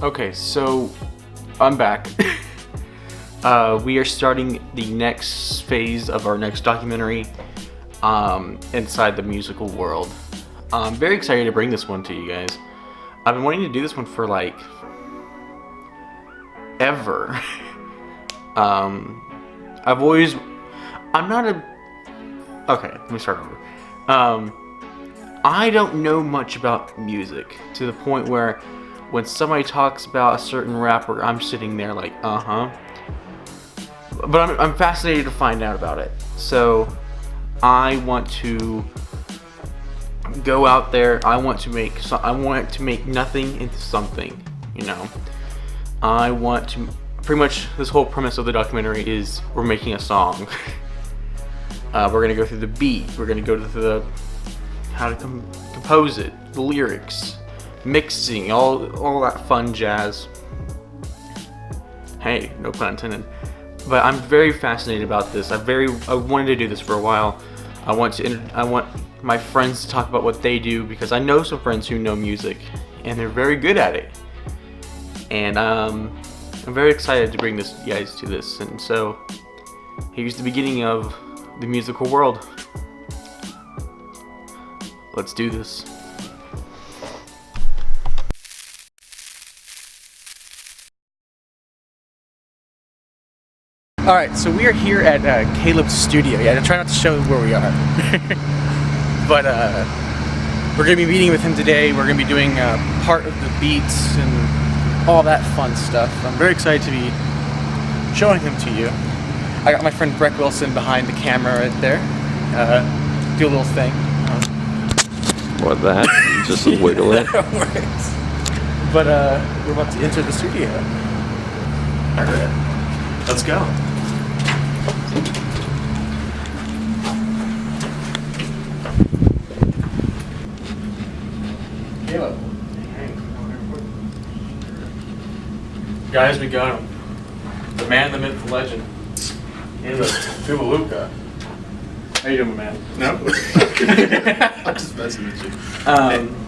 Okay, so I'm back. We are starting the next phase of our next documentary inside the musical world. I'm very excited to bring this one to you guys. I've been wanting to do this one for like ever. Okay, let me start over. I don't know much about music to the point where when somebody talks about a certain rapper, I'm sitting there like, but I'm fascinated to find out about it. So I want to go out there. I want to make nothing into something. You know, I want to pretty much this whole premise of the documentary is we're making a song. We're gonna go through the beat. We're gonna go through the how to compose it, the lyrics, mixing, all that fun jazz. Hey, no pun intended. But I'm very fascinated about this. I wanted to do this for a while. I want my friends to talk about what they do because I know some friends who know music and they're very good at it. And I'm very excited to bring you guys to this. And so here's the beginning of the musical world. Let's do this. Alright, so we are here at Caleb's studio. Yeah, I try not to show where we are. But we're going to be meeting with him today. We're going to be doing part of the beats and all that fun stuff. I'm very excited to be showing him to you. I got my friend Breck Wilson behind the camera right there. Do a little thing. What, that? Just wiggle it? That works. But we're about to enter the studio. Alright, let's go. Caleb. Guys, we got him. The man, the myth, the legend. In the Kubaluka. How you doing, man? No? I'm just messing with you.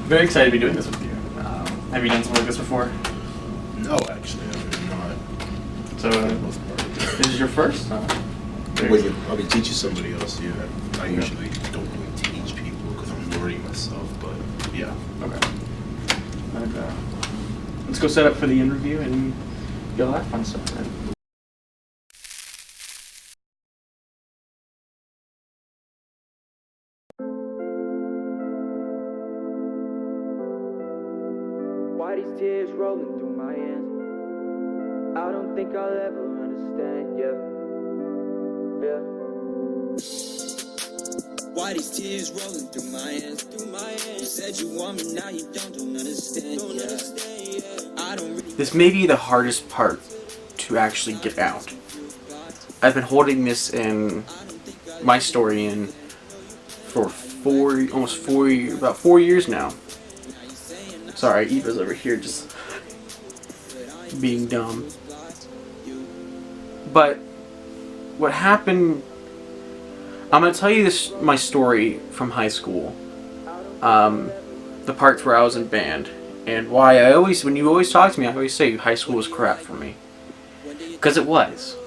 Very excited to be doing this with you. Have you done something like this before? No, actually, I'm not. So, For the most part. this is your first? Wait, I'll be teaching somebody else, yeah. I usually don't really teach people because I'm learning myself, but yeah. Okay. And, let's go set up for the interview and get all that fun stuff, man. Why these tears rolling through my hands? I don't think I'll ever understand, yeah. Why these tears rolling through my hands? You said you want me, now you don't understand, yeah. I don't really. This may be the hardest part to actually get out. I've been holding this in my story in for about 4 years now. Sorry, Eva's over here just being dumb. But what happened, I'm going to tell you my story from high school. The parts where I was in band. And why when you always talk to me, I always say high school was crap for me. Because it was.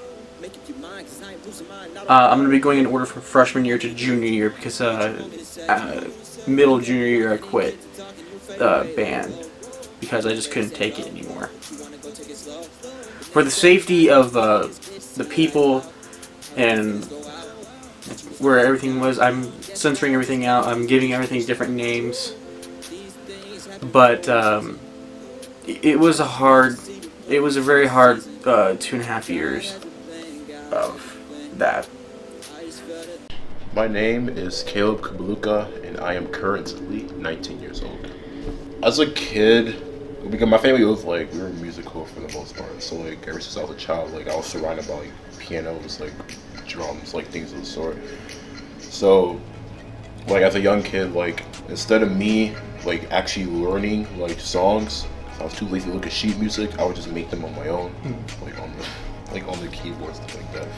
I'm going to be going in order from freshman year to junior year because middle junior year I quit band because I just couldn't take it anymore. For the safety of the people and where everything was, I'm censoring everything out. I'm giving everything different names. But it was a very hard 2.5 years of that. My name is Caleb Kubaluka, and I am currently 19 years old. As a kid, because my family was we were musical for the most part, so ever since I was a child, I was surrounded by pianos, drums, things of the sort. So, as a young kid, instead of me actually learning songs, I was too lazy to look at sheet music. I would just make them on my own, on the keyboard, stuff like that.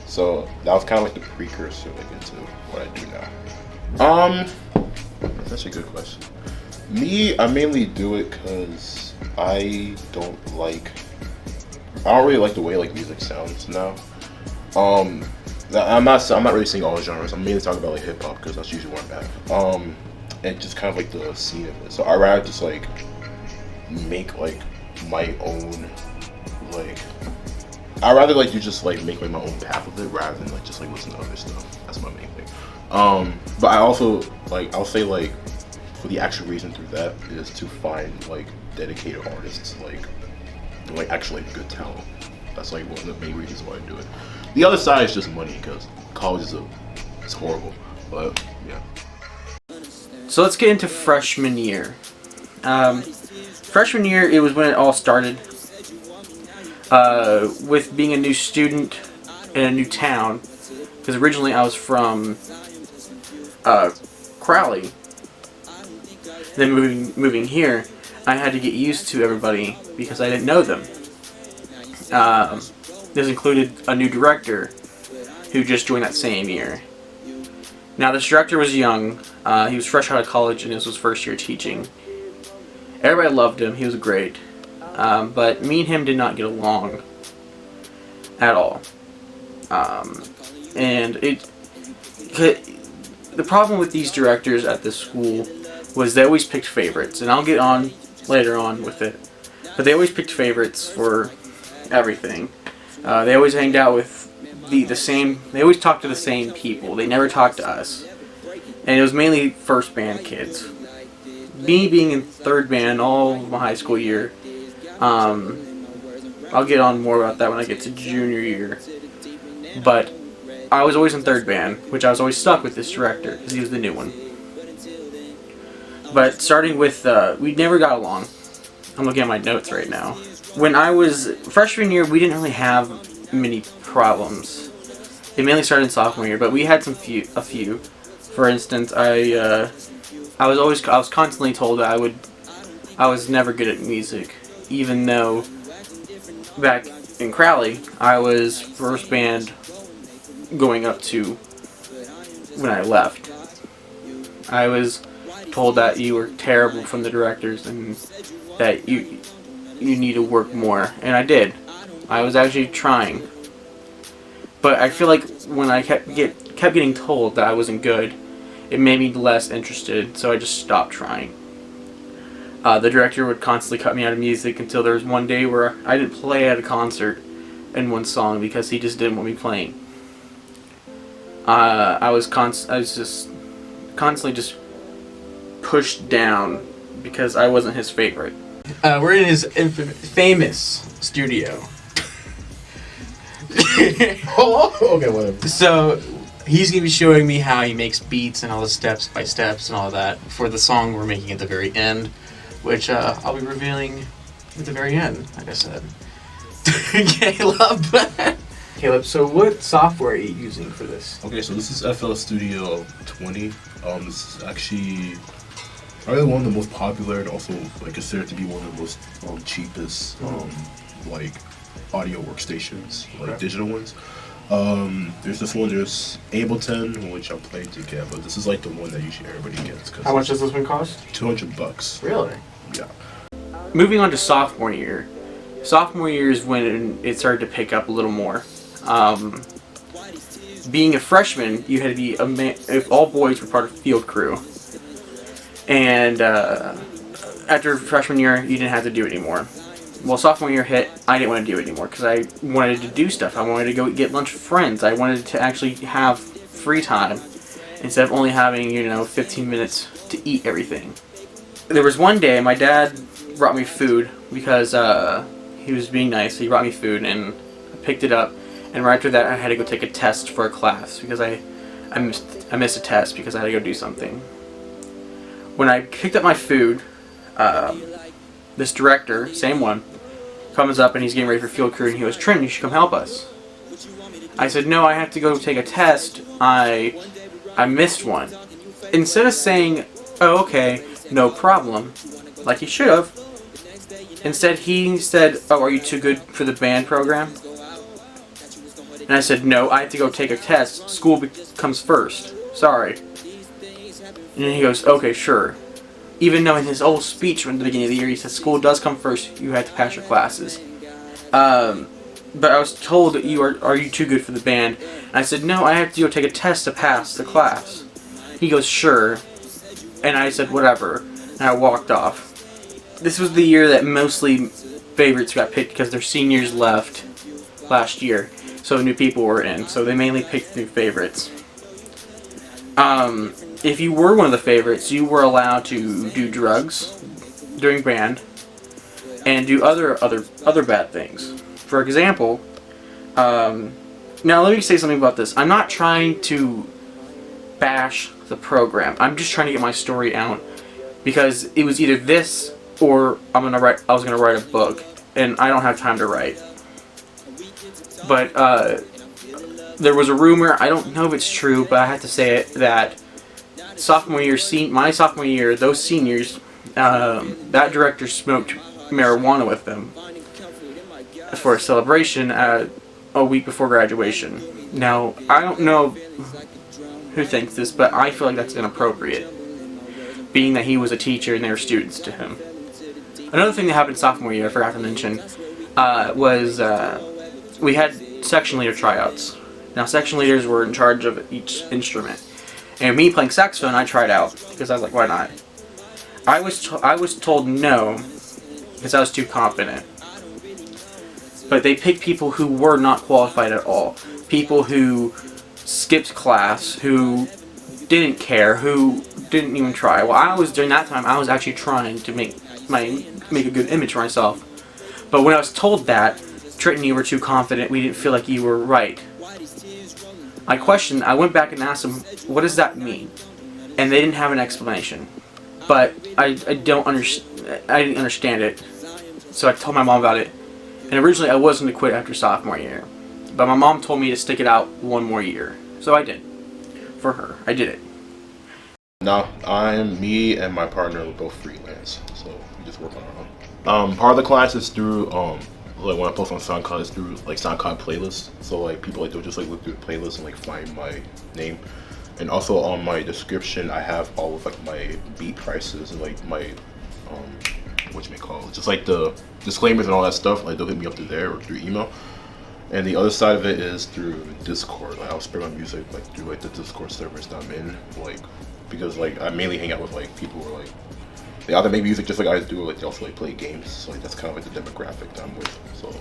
So that was kind of the precursor into what I do now. That's a good question. Me, I mainly do it because I don't really like the way like music sounds now. I'm not really saying all genres. I'm mainly talking about like hip hop because that's usually where I'm at. And just kind of like the scene of it. So I rather just like make like my own like. I rather like just like make like my own path with it rather than like just like listen to other stuff. That's my main thing. But I also like I'll say like for the actual reason through that is to find like dedicated artists like actually good talent. That's like one of the main reasons why I do it. The other side is just money because college it's horrible. But yeah. So let's get into freshman year. Freshman year, it was when it all started. With being a new student in a new town, because originally I was from Crowley. Then moving here, I had to get used to everybody because I didn't know them. This included a new director who just joined that same year. Now this director was young. He was fresh out of college and this was first year teaching. Everybody loved him. He was great. But me and him did not get along at all. And the problem with these directors at this school was they always picked favorites, and I'll get on later on with it. But they always picked favorites for everything. They always hanged out with the same. They always talked to the same people. They never talked to us, and it was mainly first band kids. Me being in third band all of my high school year. I'll get on more about that when I get to junior year. But I was always in third band, which I was always stuck with this director because he was the new one. But starting with, we never got along. I'm looking at my notes right now. When I was freshman year, we didn't really have many problems. It mainly started in sophomore year, but we had a few. For instance, I was constantly told that I was never good at music, even though back in Crowley I was first band going up to when I left. I was told that you were terrible from the directors and that you need to work more, and I did. I was actually trying, but I feel like when I kept getting told that I wasn't good, it made me less interested, so I just stopped trying. The director would constantly cut me out of music until there was one day where I didn't play at a concert in one song because he just didn't want me playing. I was just constantly just pushed down because I wasn't his favorite. We're in his famous studio. Okay, whatever. So he's gonna be showing me how he makes beats and all the steps by steps and all of that for the song we're making at the very end, which I'll be revealing at the very end, like I said. Caleb, so what software are you using for this? Okay, so this is FL Studio 20. This is actually probably one of the most popular and also like considered to be one of the most cheapest like audio workstations, like digital ones. There's this one, there's Ableton, which I'm planning to get, but this is like the one that usually everybody gets. How much does this one cost? $200. Really? Yeah. Moving on to sophomore year. Sophomore year is when it started to pick up a little more. Being a freshman, you had to be if all boys were part of field crew. And after freshman year, you didn't have to do it anymore. Well, sophomore year hit, I didn't want to do it anymore because I wanted to do stuff. I wanted to go get lunch with friends. I wanted to actually have free time instead of only having, 15 minutes to eat everything. There was one day my dad brought me food because he was being nice. He brought me food and I picked it up. And right after that, I had to go take a test for a class because I missed a test because I had to go do something. When I picked up my food, this director, same one, comes up and he's getting ready for field crew and he goes, "Trenton, you should come help us." I said, "No, I have to go take a test. I missed one." Instead of saying, "Oh, okay, no problem," like he should have, instead he said, "Oh, are you too good for the band program?" And I said, "No, I have to go take a test. School comes first. Sorry." And then he goes, "Okay, sure." even though in his whole speech from the beginning of the year he said school does come first, you have to pass your classes. But I was told that are you too good for the band? And I said, no, I have to go take a test to pass the class. He goes, sure. And I said, whatever. And I walked off. This was the year that mostly favorites got picked because their seniors left last year. So new people were in. So they mainly picked new favorites. If you were one of the favorites, you were allowed to do drugs during band and do other bad things. For example, now let me say something about this. I'm not trying to bash the program. I'm just trying to get my story out because it was either this or I was gonna write a book, and I don't have time to write. But there was a rumor. I don't know if it's true, but I have to say it that my sophomore year, those seniors, that director smoked marijuana with them for a celebration a week before graduation. Now, I don't know who thinks this, but I feel like that's inappropriate, being that he was a teacher and they were students to him. Another thing that happened sophomore year, I forgot to mention, was we had section leader tryouts. Now, section leaders were in charge of each instrument. And me playing saxophone, I tried out, because I was like, why not? I was told no, because I was too confident. But they picked people who were not qualified at all. People who skipped class, who didn't care, who didn't even try. Well, during that time, I was actually trying to make a good image for myself. But when I was told that, Trenton, you were too confident, we didn't feel like you were right. I went back and asked them, what does that mean? And they didn't have an explanation. But I didn't understand it. So I told my mom about it. And originally I was going to quit after sophomore year. But my mom told me to stick it out one more year. So I did. For her. I did it. No, me and my partner were both freelance. So we just work on our own. Part of the class is through, like when I post on SoundCloud, it's through like SoundCloud playlists. So like people they'll just like look through the playlist and like find my name. And also on my description, I have all of like my beat prices and like my just like the disclaimers and all that stuff. Like they'll hit me up through there or through email. And the other side of it is through Discord. Like I'll spread my music like through like the Discord servers that I'm in, like because like I mainly hang out with like people who are like they either make music just like I do, or like they also like play games. So like that's kind of like the demographic that I'm with. So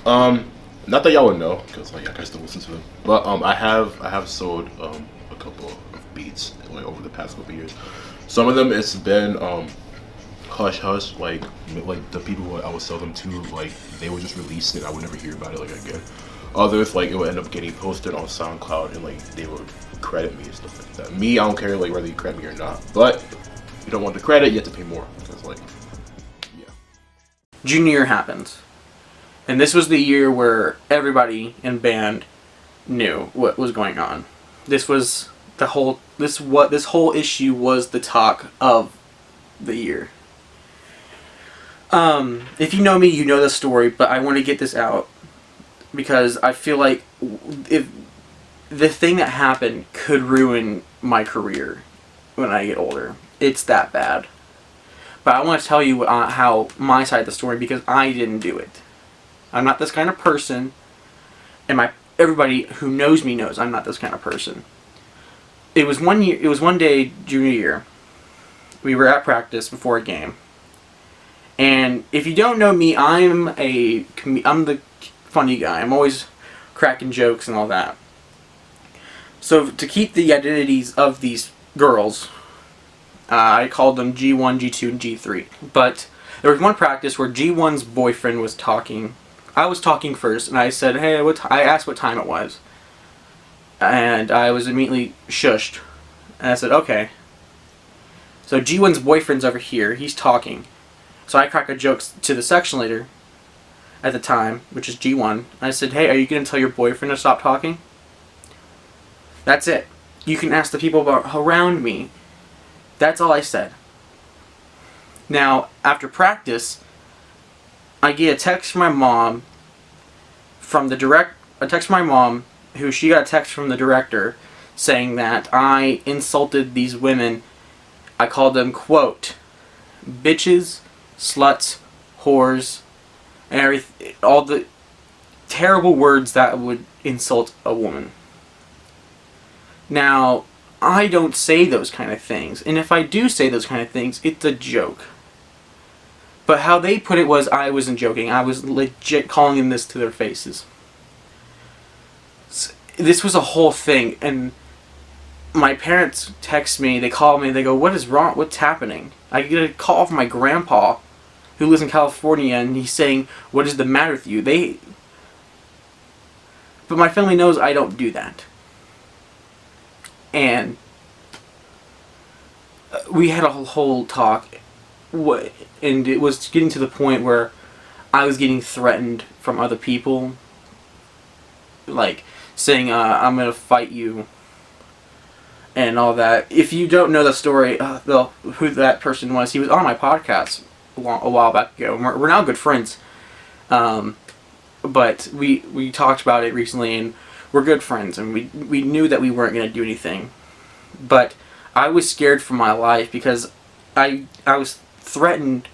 yeah. Not that y'all would know because like I guys don't listen to them, but I have sold a couple of beats like over the past couple of years. Some of them it's been hush hush, like the people who I would sell them to, like they would just release it. I would never hear about it like again. Others like it would end up getting posted on SoundCloud and like they would credit me and stuff like that. Me, I don't care like whether you credit me or not, but if you don't want the credit, you have to pay more. Because like, yeah. Junior year happens, and this was the year where everybody in band knew what was going on. This was this whole issue was the talk of the year. If you know me, you know the story, but I want to get this out because I feel like if the thing that happened could ruin my career when I get older. It's that bad. But I want to tell you how my side of the story because I didn't do it. I'm not this kind of person, and everybody who knows me knows I'm not this kind of person. It was one day junior year. We were at practice before a game. And if you don't know me, I'm the funny guy. I'm always cracking jokes and all that. So to keep the identities of these girls, I called them G1, G2, and G3. But there was one practice where G1's boyfriend was talking. I was talking first, and I said, hey, I asked what time it was. And I was immediately shushed. And I said, okay. So G1's boyfriend's over here. He's talking. So I cracked a joke to the section leader at the time, which is G1. I said, hey, are you going to tell your boyfriend to stop talking? That's it. You can ask the people around me. That's all I said. Now, after practice, I get a text from my mom who she got a text from the director saying that I insulted these women I called them, quote, bitches, sluts, whores, and all the terrible words that would insult a woman. Now, I don't say those kind of things, and if I do say those kind of things, it's a joke. But how they put it was, I wasn't joking. I was legit calling them this to their faces. This was a whole thing, and my parents text me, they call me, they go, what is wrong? What's happening? I get a call from my grandpa, who lives in California, and he's saying, what is the matter with you? But my family knows I don't do that. And we had a whole talk, and it was getting to the point where I was getting threatened from other people, like saying, I'm going to fight you, and all that. If you don't know the story, who that person was, he was on my podcast a while back ago. We're now good friends. But we talked about it recently, and we're good friends, and we knew that we weren't going to do anything. But I was scared for my life because I was threatened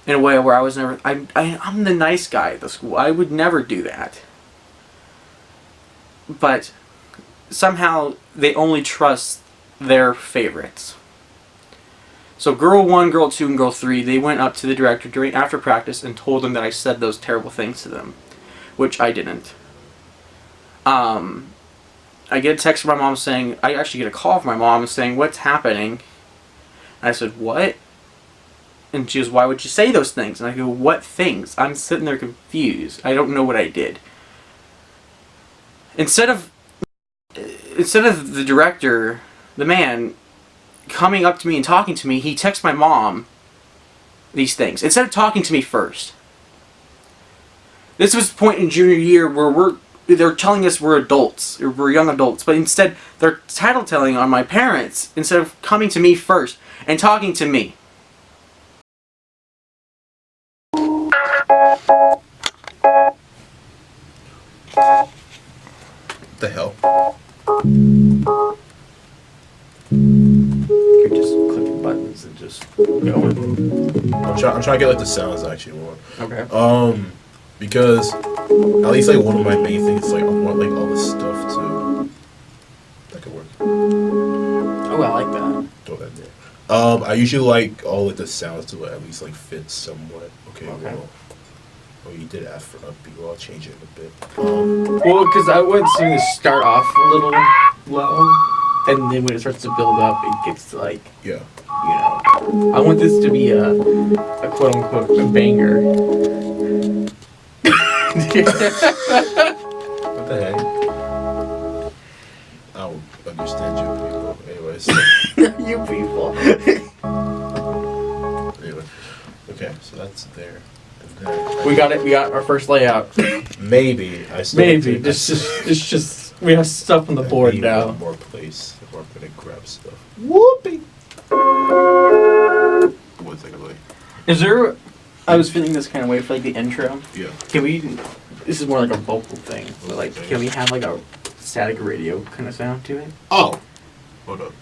in a way where I was never... I'm the nice guy at the school. I would never do that. But somehow they only trust their favorites. So Girl 1, Girl 2, and Girl 3, they went up to the director after practice and told them that I said those terrible things to them, which I didn't. I get a text from my mom saying, I actually get a call from my mom saying, what's happening? And I said, what? And she goes, why would you say those things? And I go, what things? I'm sitting there confused. I don't know what I did. Instead of the director, the man, coming up to me and talking to me, he texts my mom these things. Instead of talking to me first. This was the point in junior year where they're telling us we're adults, or we're young adults, but instead they're tattletelling on my parents instead of coming to me first and talking to me. The hell? You're just clicking buttons and just going. I'm trying to get like the sounds I actually want. Okay. Because at least like one of my main things is like I want like all this stuff to that could work. Oh, I like that. Throw that there. I usually like all of the sounds to at least like fit somewhat. Okay. Well, oh, you did ask for upbeat. Well, I'll change it a bit. Well, because I want something to start off a little low, and then when it starts to build up, it gets to like, yeah. You know, I want this to be a quote unquote a banger. What the heck? I don't understand you people. Anyways. You people. Anyway. Okay, so that's there. And then We got it. We got our first layout. maybe I still Maybe just we have stuff on the board need now. one more place if I'm gonna grab stuff. Whoopee. What's that like? Is there? I was feeling this kind of way for like the intro. Yeah. Can we? This is more like a vocal thing. But like, can we have like a static radio kind of sound to it? Oh. Hold up.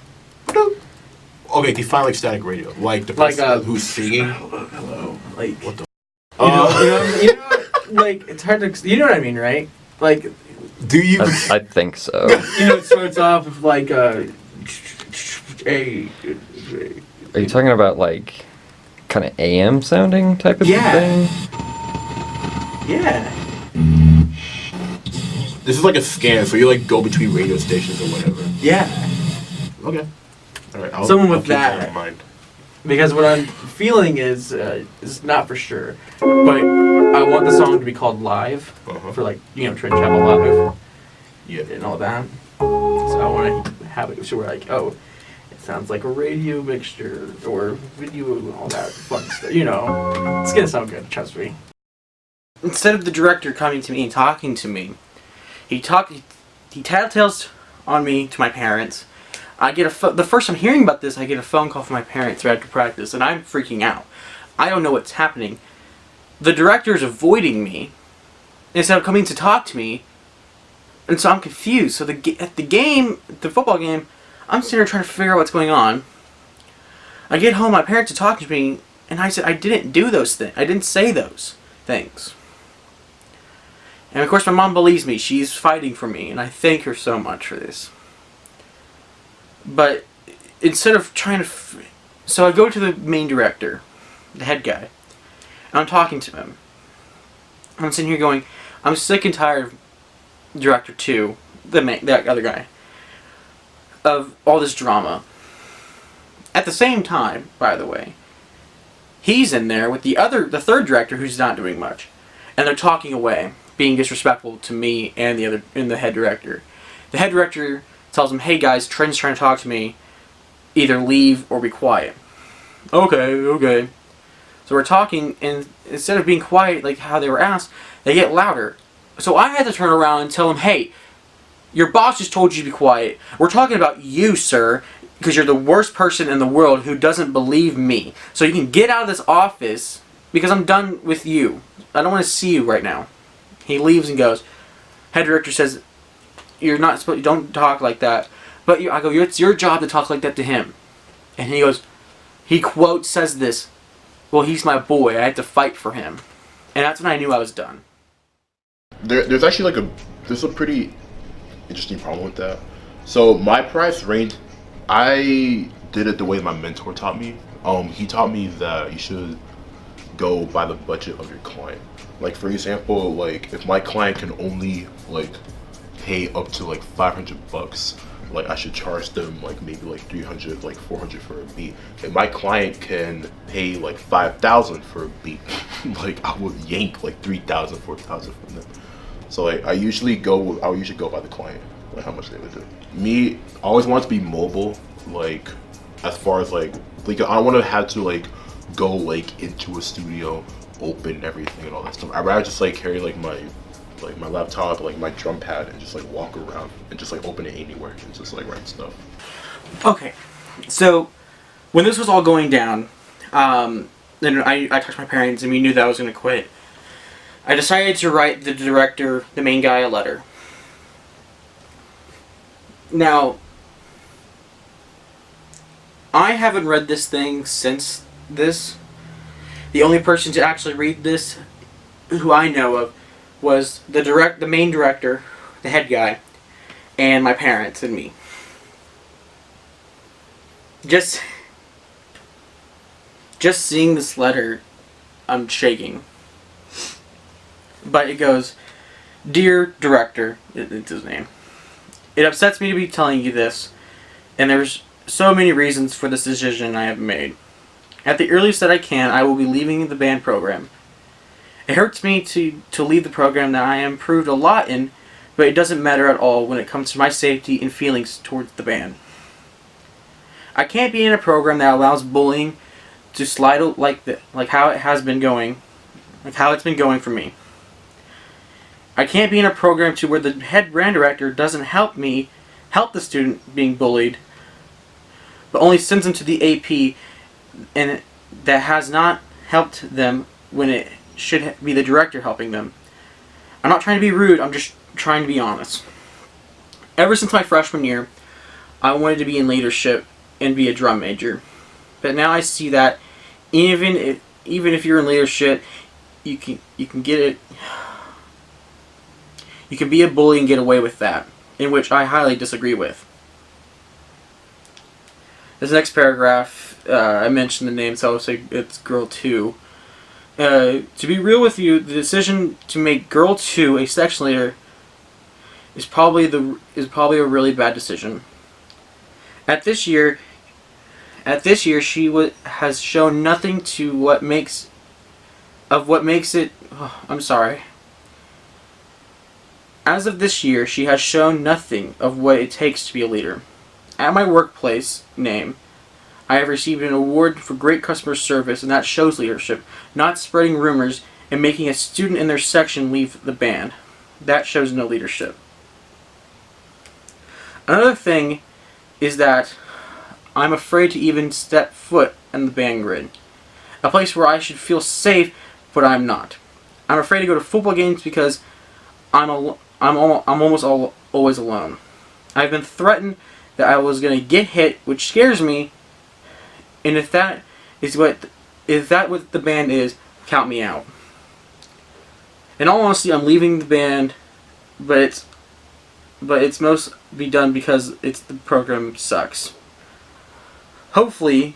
Okay, define like static radio. Like the person who's singing. Hello. Like. What the? You know, like it's hard to. You know what I mean, right? Like. Do you? I think so. You know, it starts off with like a. Are you talking about like kind of AM sounding type of thing? Yeah. This is like a scan, so you like go between radio stations or whatever. Yeah. Okay. All right. Someone with I'll keep that. in mind. Because what I'm feeling is not for sure, but I want the song to be called Live for like, you know, Trenton Chappell Live. Yeah. And all that. So I want to have it so we're like, oh, it sounds like a radio mixture or video and all that fun stuff. You know, it's gonna sound good, trust me. Instead of the director coming to me and talking to me, he tattletales on me to my parents. I get the first I'm hearing about this, I get a phone call from my parents right after practice, and I'm freaking out. I don't know what's happening. The director is avoiding me instead of coming to talk to me, and so I'm confused. So at the football game, I'm sitting there trying to figure out what's going on. I get home, my parents are talking to me, and I said, I didn't do those things. I didn't say those things. And of course my mom believes me. She's fighting for me, and I thank her so much for this. But instead of trying to... So I go to the main director, the head guy, and I'm talking to him. I'm sitting here going, I'm sick and tired of Director 2, that other guy, of all this drama. At the same time, by the way, he's in there with the third director who's not doing much. And they're talking away, being disrespectful to me and the head director. The head director tells him, hey guys, Trenton's trying to talk to me. Either leave or be quiet. Okay. So we're talking, and instead of being quiet like how they were asked, they get louder. So I had to turn around and tell him, hey, your boss just told you to be quiet. We're talking about you, sir, because you're the worst person in the world who doesn't believe me. So you can get out of this office because I'm done with you. I don't want to see you right now. He leaves and goes. Head director says, you're not supposed, don't talk like that. But I go, it's your job to talk like that to him. And he goes, he quote says this, well, he's my boy. I had to fight for him. And that's when I knew I was done. There's actually there's a pretty interesting problem with that. So my price range, I did it the way my mentor taught me. He taught me that you should go by the budget of your client. Like for example, like if my client can only like pay up to like $500, like I should charge them like maybe like 300, like 400 for a beat. If my client can pay like 5,000 for a beat, like I would yank like 3,000, 4,000 from them. So like I usually go by the client, like how much they would do. Me, I always want to be mobile, like as far as like I don't want to have to like go like into a studio, open everything and all that stuff. I'd rather just like carry like my laptop, like my drum pad, and just like walk around and just like open it anywhere and just like write stuff. Okay, so when this was all going down, then I talked to my parents and we knew that I was going to quit. I decided to write the director, the main guy, a letter. Now, I haven't read this thing since this. The only person to actually read this, who I know of, was the main director, the head guy, and my parents and me. Just seeing this letter, I'm shaking. But it goes, Dear Director, it's his name. It upsets me to be telling you this, and there's so many reasons for this decision I have made. At the earliest that I can, I will be leaving the band program. It hurts me to leave the program that I improved a lot in, but it doesn't matter at all when it comes to my safety and feelings towards the band. I can't be in a program that allows bullying to slide like how it has been going, like how it's been going for me. I can't be in a program where the head band director doesn't help the student being bullied, but only sends them to the AP, and that has not helped them when it should be the director helping them. I'm not trying to be rude, I'm just trying to be honest. Ever since my freshman year, I wanted to be in leadership and be a drum major. But now I see that even if you're in leadership, you can get it. You can be a bully and get away with that, in which I highly disagree with. This next paragraph, I mentioned the name, so I'll say it's Girl 2. To be real with you, the decision to make Girl 2 a section leader is probably a really bad decision. At this year, she has shown nothing to what makes it. Oh, I'm sorry. As of this year, she has shown nothing of what it takes to be a leader. At my workplace name, I have received an award for great customer service, and that shows leadership, not spreading rumors and making a student in their section leave the band. That shows no leadership. Another thing is that I'm afraid to even step foot in the band grid, a place where I should feel safe, but I'm not. I'm afraid to go to football games because I'm almost always alone. I've been threatened that I was going to get hit, which scares me, And if that is what the band is, count me out. In all honesty, I'm leaving the band, but it's most be done because the program sucks. Hopefully,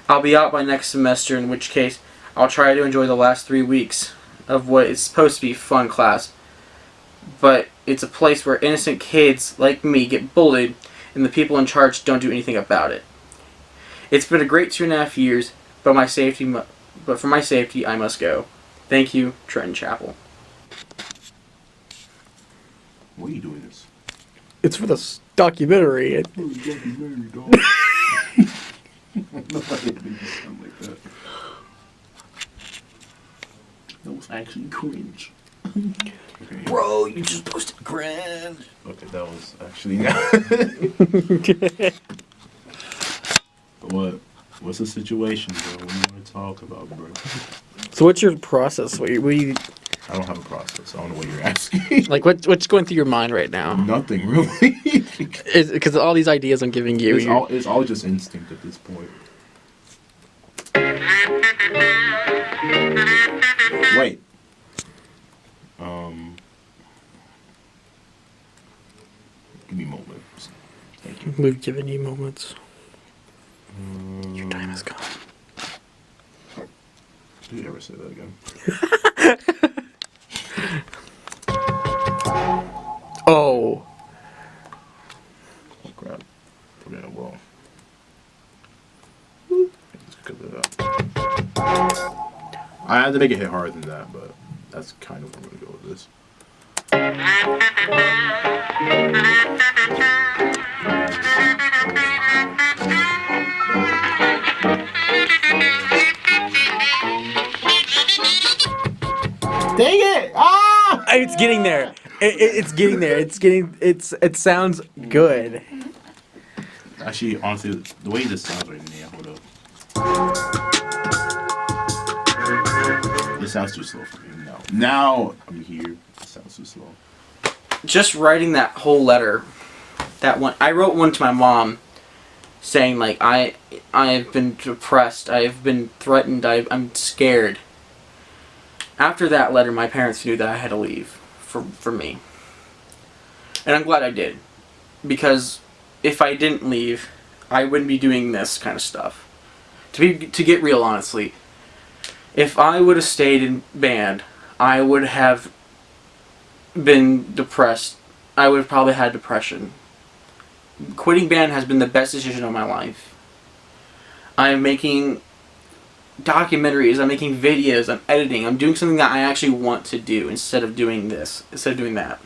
I'll be out by next semester, in which case I'll try to enjoy the last 3 weeks of what is supposed to be fun class. But it's a place where innocent kids like me get bullied, and the people in charge don't do anything about it. It's been a great 2.5 years, but for my safety, I must go. Thank you, Trenton Chappell. Why are you doing this? It's for this documentary. That was actually cringe. Okay. Bro, you just posted grand. Okay, that was actually What's the situation, bro? What do you want to talk about, bro? So what's your process? What you I don't have a process. I don't know what you're asking. like? What's going through your mind right now? Nothing really. Because all these ideas I'm giving you. It's all just instinct at this point. Wait. Give me moments. Thank you. We've given you moments. Your time is gone. Do you ever say that again? Oh. Oh crap. Okay, well. Let's cut that out. I had to make it hit harder than that, but that's kind of where I'm gonna go with this. Dang it! Ah! It's getting there. It's getting there. It sounds good. Actually, honestly, the way this sounds right now, hold up. It sounds too slow for me now. Now I'm here. It sounds too slow. Just writing that whole letter, I wrote one to my mom, saying like I've been depressed, I've been threatened, I'm scared. After that letter, my parents knew that I had to leave for me, and I'm glad I did, because if I didn't leave, I wouldn't be doing this kind of stuff. To get real, honestly, if I would have stayed in band, I would have been depressed. I would have probably had depression. Quitting band has been the best decision of my life. I am making documentaries, I'm making videos, I'm editing, I'm doing something that I actually want to do instead of doing that.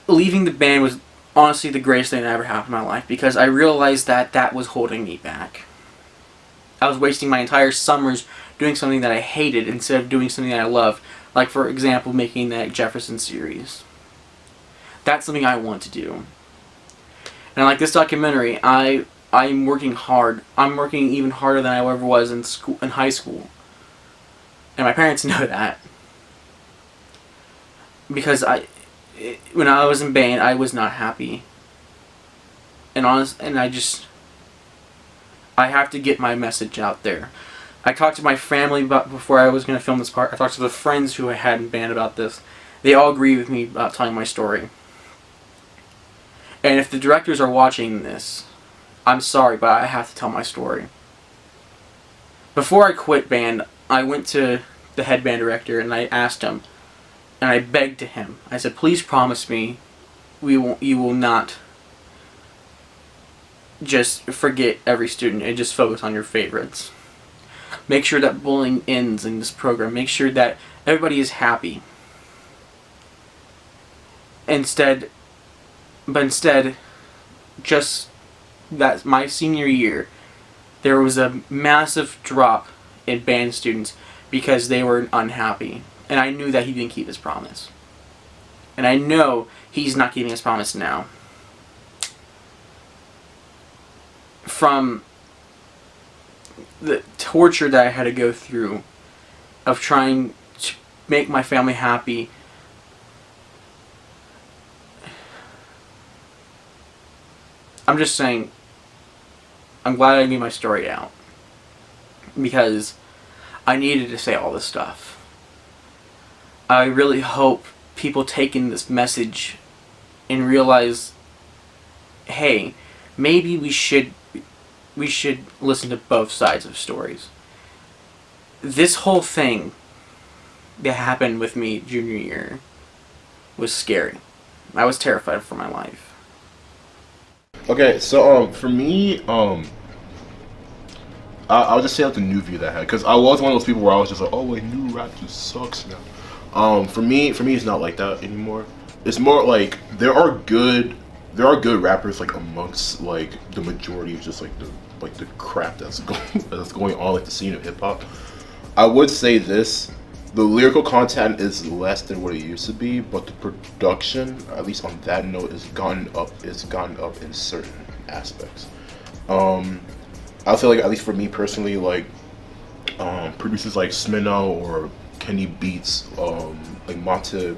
Leaving the band was honestly the greatest thing that ever happened in my life, because I realized that was holding me back. I was wasting my entire summers doing something that I hated instead of doing something that I loved. Like, for example, making that Jefferson series. That's something I want to do. And like this documentary, I'm working hard. I'm working even harder than I ever was in high school. And my parents know that. Because when I was in band, I was not happy. And I have to get my message out there. I talked to my family before I was going to film this part. I talked to the friends who I had in band about this. They all agree with me about telling my story. And if the directors are watching this, I'm sorry, but I have to tell my story. Before I quit band, I went to the head band director and I asked him, and I begged to him. I said, please promise me you will not just forget every student and just focus on your favorites. Make sure that bullying ends in this program. Make sure that everybody is happy. Instead, just that my senior year, there was a massive drop in band students because they were unhappy. And I knew that he didn't keep his promise. And I know he's not keeping his promise now. From the torture that I had to go through of trying to make my family happy, I'm just saying, I'm glad I knew my story out. Because I needed to say all this stuff. I really hope people take in this message and realize, hey, maybe we should listen to both sides of stories. This whole thing that happened with me junior year was scary. I was terrified for my life. Okay, so for me, I'll just say like the new view that I had, because I was one of those people where I was just like, oh, like new rap just sucks now. For me, it's not like that anymore. It's more like there are good rappers like amongst like the majority of just like the crap that's going on, like the scene of hip hop. I would say this: the lyrical content is less than what it used to be, but the production, at least on that note, is gone up in certain aspects. I'll say, like, at least for me personally, like producers like Smino or Kenny Beats, like Monte,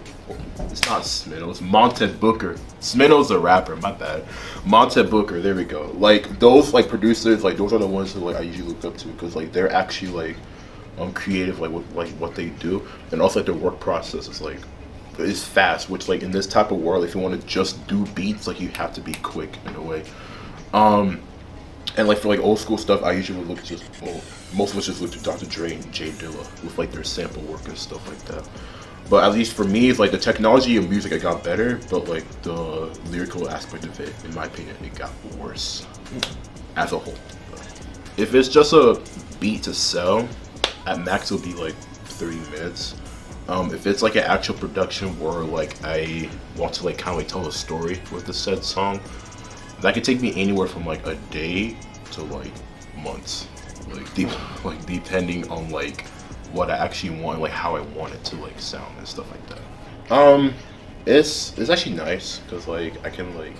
it's not Smino, it's Monte Booker. Smino's a rapper, my bad. Monte Booker, there we go. Like those like producers, like those are the ones who like I usually look up to, because like they're actually like creative, like what they do, and also like their work process is fast, which like in this type of world, if you want to just do beats, like you have to be quick in a way. And like for like old school stuff, I usually would look just, well, most of us just look to Dr. Dre and Jay Dilla with like their sample work and stuff like that. But at least for me, it's like the technology of music, it got better, but like the lyrical aspect of it, in my opinion, it got worse as a whole. If it's just a beat to sell, at max it'll be like 30 minutes. If it's like an actual production where like I want to like kind of like tell a story with the said song, that could take me anywhere from like a day to like months, like depending on like what I actually want, like how I want it to like sound and stuff like that. It's actually nice because like I can like,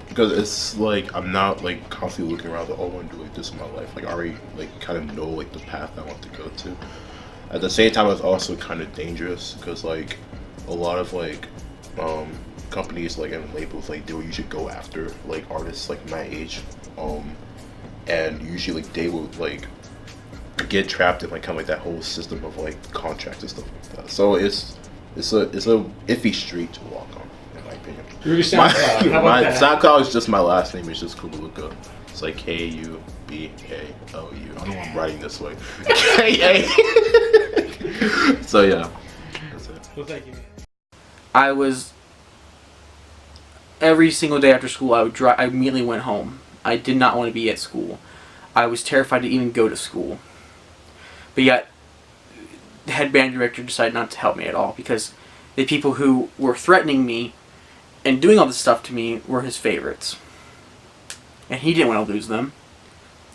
because it's like I'm not like constantly looking around like, oh, I want to do like this in my life. Like I already like kind of know like the path I want to go to. At the same time, it's also kind of dangerous because like a lot of like companies like and labels, like they will usually go after like artists like my age, and usually like they will like get trapped in like kind of like that whole system of like contracts and stuff like that. So it's a iffy street to walk on, in my opinion. Your SoundCloud. How about My that? SoundCloud is just my last name. It's just Kubaluka. It's like Kubalu. I don't know why I'm writing this way. So yeah, that's it. Well, thank you. I was, every single day after school, I immediately went home. I did not want to be at school. I was terrified to even go to school. But yet, the head band director decided not to help me at all, because the people who were threatening me and doing all this stuff to me were his favorites. And he didn't want to lose them.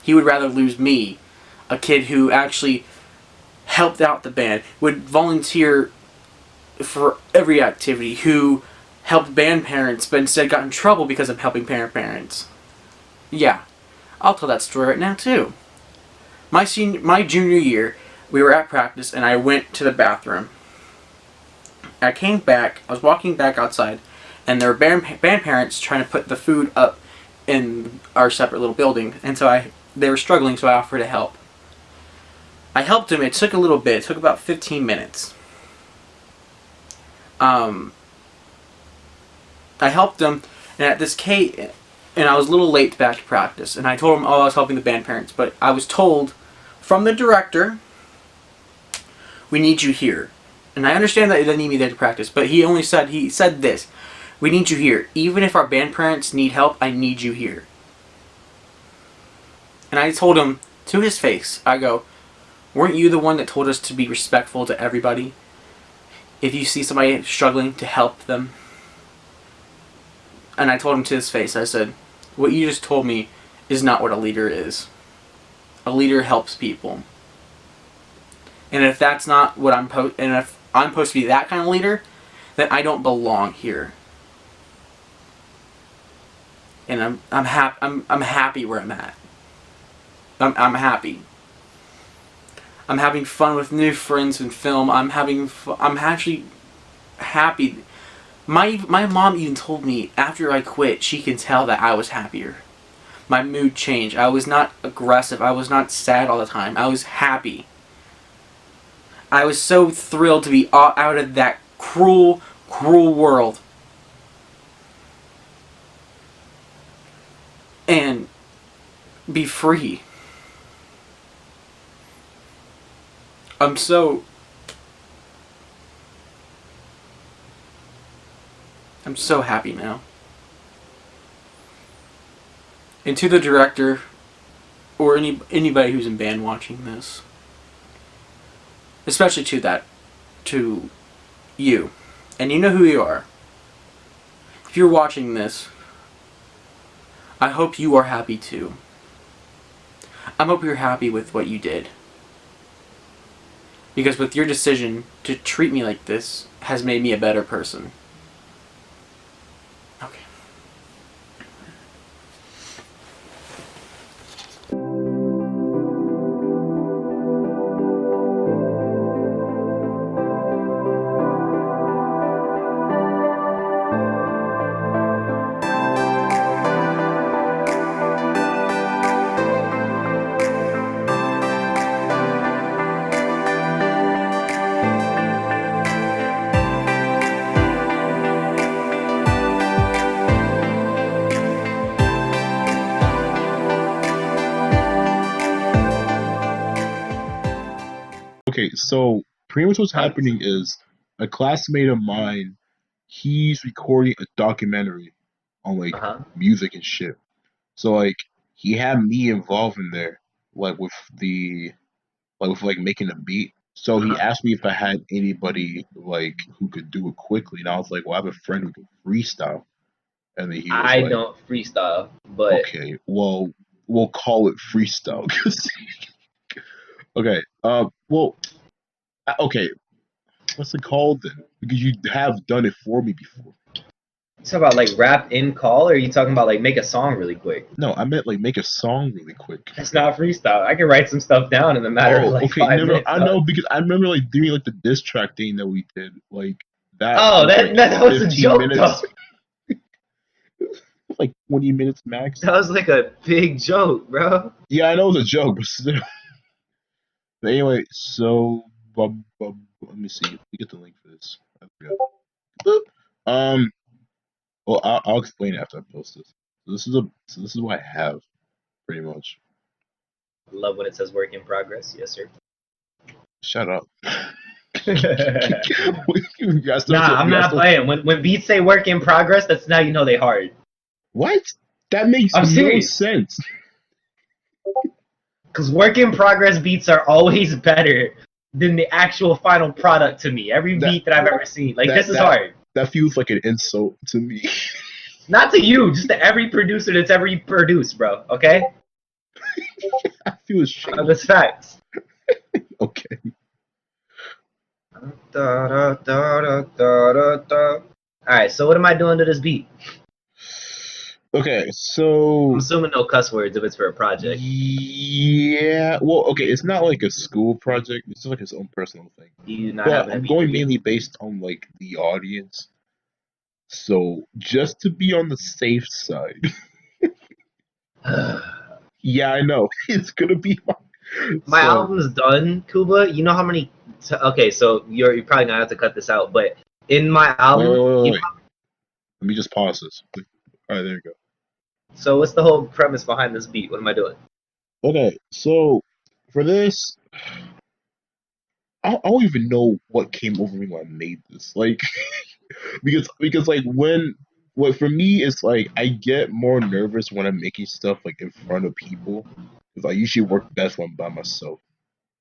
He would rather lose me, a kid who actually helped out the band, would volunteer for every activity, who helped band parents but instead got in trouble because of helping parents. Yeah, I'll tell that story right now too. My junior year, we were at practice and I went to the bathroom. I came back, I was walking back outside, and there were band parents trying to put the food up in our separate little building, and so they were struggling, so I offered to help. I helped them. It took a little bit. It took about 15 minutes. I helped them, and at this and I was a little late back to practice, and I told them, oh, I was helping the band parents, but I was told from the director, we need you here. And I understand that they need me there to practice, but he said this, we need you here. Even if our band parents need help, I need you here. And I told him to his face, I go, weren't you the one that told us to be respectful to everybody? If you see somebody struggling, to help them. And I told him to his face, I said, what you just told me is not what a leader is. A leader helps people. And if that's not what and if I'm supposed to be that kind of leader, then I don't belong here. And I'm happy where I'm at. I'm happy. I'm having fun with new friends in film. I'm actually happy. My mom even told me after I quit, she can tell that I was happier. my mood changed. I was not aggressive. I was not sad all the time. I was happy. I was so thrilled to be out of that cruel, cruel world. And be free. I'm so happy now. And to the director, or anybody who's in band watching this, especially to you, and you know who you are. If you're watching this, I hope you are happy too. I hope you're happy with what you did. Because with your decision to treat me like this has made me a better person. Okay. Okay, so pretty much what's happening is a classmate of mine, he's recording a documentary on like music and shit. So like he had me involved in there, like with making a beat. So he asked me if I had anybody like who could do it quickly, and I was like, well, I have a friend who can freestyle. And then he was I like, don't freestyle, but okay, well, we'll call it freestyle. Okay, okay, what's it called then? Because you have done it for me before. you talking about like rap in call, or are you talking about like make a song really quick? No, I meant like make a song really quick. That's not freestyle. I can write some stuff down in a matter of like okay, 5 no, minutes. I know because I remember like doing like the diss track thing that we did, like that. Oh, was, that was a joke minutes. though. Like 20 minutes max. That was like a big joke, bro. Yeah, I know it was a joke, but still. But anyway, so let me see. Let me get the link for this. I forgot. Well, I'll explain it after I post this. So this is what I have, pretty much. I love when it says work in progress. Yes, sir. Shut up. Nah, I'm not playing. When beats say work in progress, that's now you know they hard. What? That makes no sense. Because work in progress beats are always better than the actual final product to me. Every beat that I've ever seen. Like, this is hard. That feels like an insult to me. Not to you, just to every producer that's ever produced, bro. Okay? I feel ashamed. That's facts. Okay. Alright, so what am I doing to this beat? Okay, so I'm assuming no cuss words if it's for a project. Yeah, well, okay, it's not like a school project. It's just like its own personal thing. But I'm going mainly based on like the audience. So just to be on the safe side. Yeah, I know. It's gonna be my album's done, Kuba. You know how many? Okay, so you're probably gonna have to cut this out, but in my album, wait. Let me just pause this. All right, there you go. So what's the whole premise behind this beat? What am I doing? Okay, so for this, I don't even know what came over me when I made this. Like, because like what for me is like I get more nervous when I'm making stuff like in front of people because I usually work best when I'm by myself.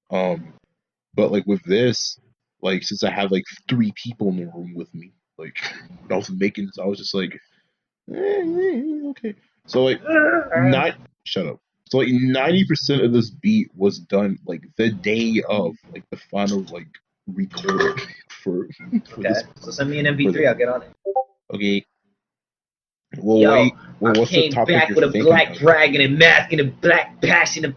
But like with this, like since I have like 3 people in the room with me, like when I was making this, I was just like, okay. So like shut up. So like 90% of this beat was done like the day of like the final like record for this. So send me an MP3, I'll get on it. Okay. Well, Yo, wait. Well, I what's came the topic back you're with a thinking black of? dragon and mask and a black passion.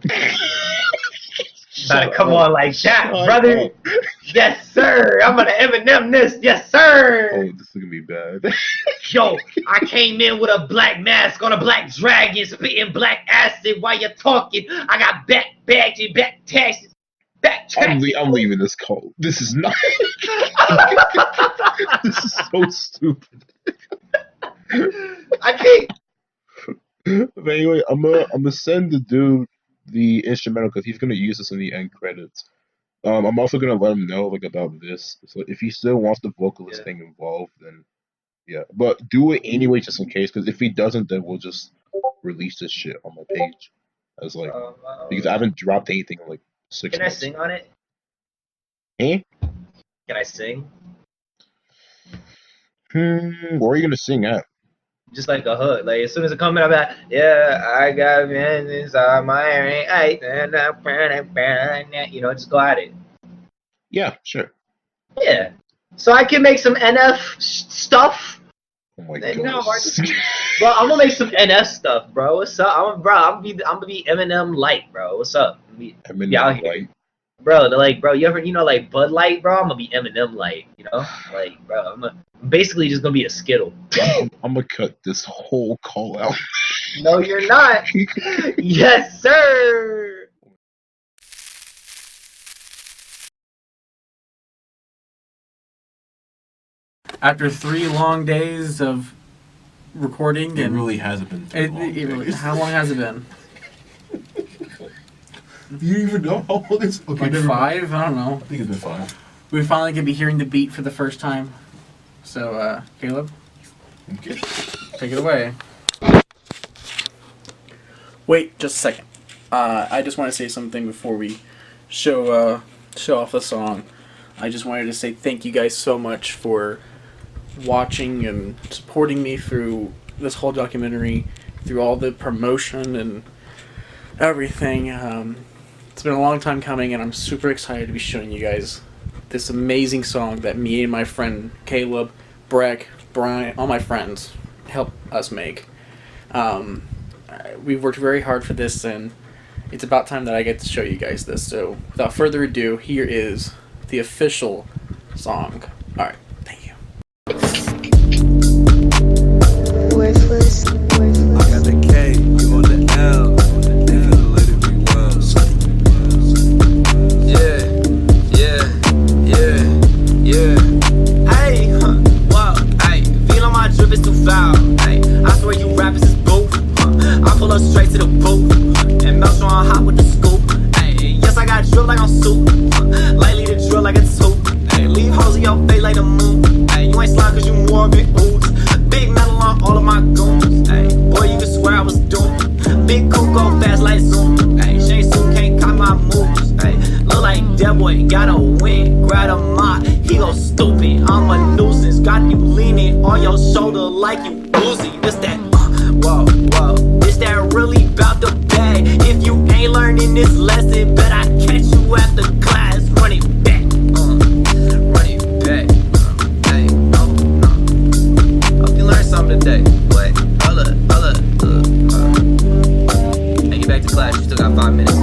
Gotta come on like that, Shut brother. up. Yes, sir. I'm gonna Eminem this. Yes, sir. Oh, this is gonna be bad. Yo, I came in with a black mask on a black dragon, spitting black acid while you're talking. I got back bags and back taxes. Back I'm taxes. leaving this cult. This is not. This is so stupid. I can't. But anyway, I'm gonna send the dude the instrumental because he's gonna use this in the end credits. I'm also gonna let him know like about this. So if he still wants the vocalist thing involved, then yeah. But do it anyway just in case, because if he doesn't, then we'll just release this shit on my page as like because I haven't dropped anything in like 6 Can I months. sing on it? Eh? Can I sing? Where are you gonna sing at? Just like a hook. Like as soon as it comes out, I'm like, yeah, I got men inside my ring. You know, just go at it. Yeah, sure. Yeah. So I can make some NF stuff. Oh my You know, god. bro, I'm gonna make some NF stuff, bro. What's up? I'm gonna be Eminem Light, bro. What's up? Be out Eminem here. Light. Bro, like, bro, you ever, like Bud Light, bro? I'm gonna be Eminem Light, you know? Like, bro, I'm basically just gonna be a Skittle. I'm gonna cut this whole call out. No, you're not. Yes, sir. After 3 long days of recording, It and really hasn't been too long. how long has it been? You even know how long it's okay, Like never mind. 5? I don't know. I think it's been 5. We finally gonna be hearing the beat for the first time. So, Caleb, Okay. take it away. Wait, just a second. I just want to say something before we show off the song. I just wanted to say thank you guys so much for watching and supporting me through this whole documentary, through all the promotion and everything. It's been a long time coming, and I'm super excited to be showing you guys this amazing song that me and my friend Caleb, Breck, Brian, all my friends helped us make. We've worked very hard for this, and it's about time that I get to show you guys this. So without further ado, here is the official song. Alright, thank you. Worthless. I got the K, you on the L. Nigga, let it be well. Yeah. Hey, wow. Hey, feel on my drip is too foul. Hey, I swear you rappers is both. I pull up straight to the boot and melt on hot with the scoop. Hey, yes I got drip like I'm soup. Lightly the drill like a tooth. Hey, leave hoes in your face like the moon. Hey, you ain't slime cause you more of it. Oops. Big metal on all of my goons. Hey, boy, you can swear I was doomed. Big cool go fast like Zoom. Hey, Shane Sue can't cop my moves. Hey, look like that boy gotta win. Grab a mop, he go stupid. I'm a nuisance. Got you leaning on your shoulder like you boozy. This that, whoa. This that really bout the bag. If you ain't learning this lesson, bet I catch you after class. Run it back. Run it back. Hey, no. Hope you learned something today. Wait, hold up. Hey, get back to class. You still got 5 minutes.